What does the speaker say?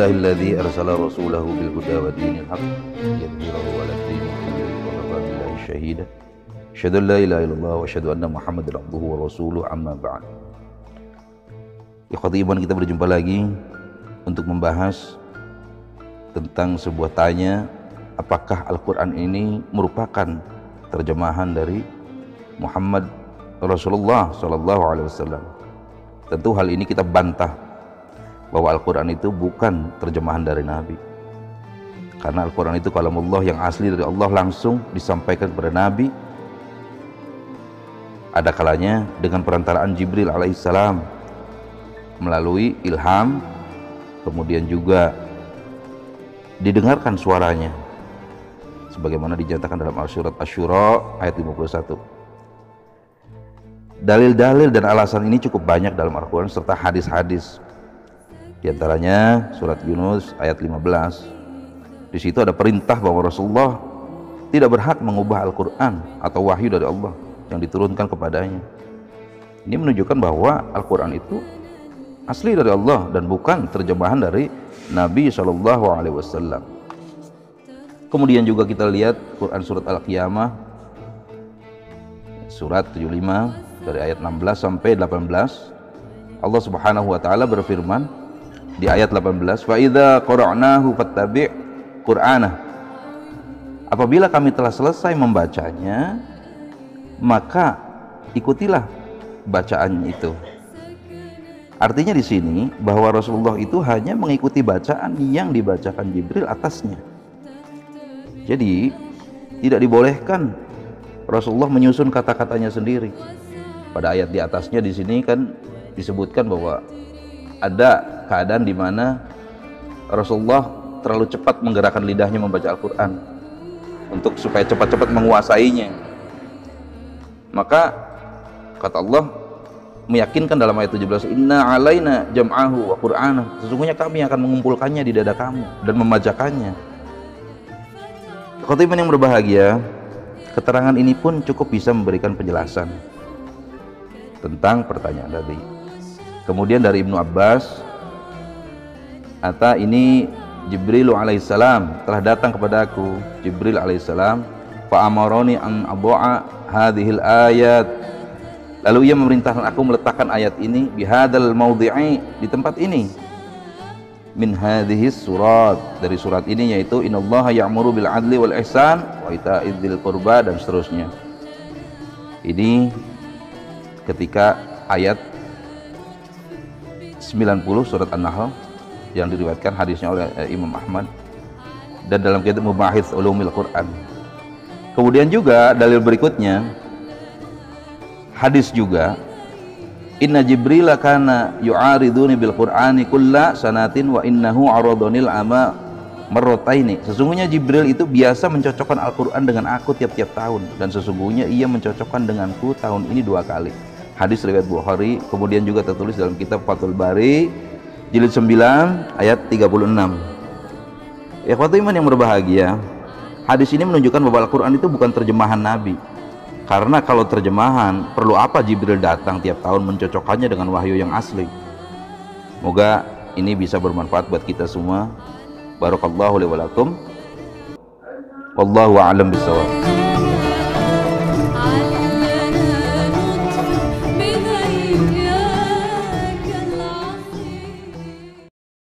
Alhamdulillahilladzi arsala rasulahu bil huda wa dinil haqq liyudhhirahu 'alad dini kullihi wa kafa billahi shahida. Asyhadu an la ilaha illallah wa asyhadu anna Muhammadan abduhu wa rasuluhu, amma ba'd. Ikhwati iman, kita berjumpa lagi untuk membahas tentang sebuah tanya, apakah Al-Quran ini merupakan terjemahan dari Muhammad Rasulullah SAW. Tentu hal ini kita bantah bahwa Al-Quran itu bukan terjemahan dari Nabi, karena Al-Quran itu kalamullah yang asli dari Allah, langsung disampaikan kepada Nabi. Ada kalanya dengan perantaraan Jibril alaihissalam melalui ilham, kemudian juga didengarkan suaranya sebagaimana dinyatakan dalam surat Asy-Syura ayat 51. Dalil-dalil dan alasan ini cukup banyak dalam Al-Quran serta hadis-hadis. Di antaranya surat Yunus ayat 15. Di situ ada perintah bahwa Rasulullah tidak berhak mengubah Al-Quran atau wahyu dari Allah yang diturunkan kepadanya. Ini menunjukkan bahwa Al-Quran itu asli dari Allah dan bukan terjemahan dari Nabi SAW. Kemudian juga kita lihat Quran surat Al-Qiyamah surat 75 dari ayat 16 sampai 18. Allah Subhanahu wa taala berfirman di ayat 18, fa idza qara'nahu fattabi' qur'anah. Apabila kami telah selesai membacanya, maka ikutilah bacaan itu. Artinya di sini bahwa Rasulullah itu hanya mengikuti bacaan yang dibacakan Jibril atasnya. Jadi tidak dibolehkan Rasulullah menyusun kata-katanya sendiri. Pada ayat di atasnya di sini kan disebutkan bahwa ada keadaan di mana Rasulullah terlalu cepat menggerakkan lidahnya membaca Al-Quran untuk supaya cepat-cepat menguasainya. Maka kata Allah meyakinkan dalam ayat 17, inna alaina jam'ahu wa qur'ana, sesungguhnya kami akan mengumpulkannya di dada kamu dan membacakannya. Khotiban yang berbahagia, keterangan ini pun cukup bisa memberikan penjelasan tentang pertanyaan tadi. Kemudian dari Ibnu Abbas, ini Jibril alaihissalam telah datang kepadaku, Jibril alaihissalam, fa amaroni an adha'a hadhil ayat, lalu ia memerintahkan aku meletakkan ayat ini bihadzal maudhi'i, di tempat ini, min hadhis surat, dari surat ini, yaitu innallaha ya'muru bil adli wal ihsan wa ita'iz dzil qurba, dan seterusnya. Ini ketika ayat 90 surat An-Nahl yang diriwayatkan hadisnya oleh Imam Ahmad dan dalam kitab Mubahits Ulumil Quran. Kemudian juga dalil berikutnya hadis juga, inna Jibril kana yu'ariduni bil Qur'ani kulla sanatin wa innahu aradunil ama marrataini. Sesungguhnya Jibril itu biasa mencocokkan Al-Quran dengan aku tiap-tiap tahun, dan sesungguhnya ia mencocokkan denganku tahun ini 2 kali. Hadis riwayat Bukhari. Kemudian juga tertulis dalam kitab Fathul Bari jilid 9 ayat 36. Ikhwati iman yang berbahagia, hadis ini menunjukkan bahwa Al-Quran itu bukan terjemahan Nabi, karena kalau terjemahan perlu apa Jibril datang tiap tahun mencocokkannya dengan wahyu yang asli. Semoga ini bisa bermanfaat buat kita semua. Barakallahu li wa lakum, wallahu a'lam bishawab.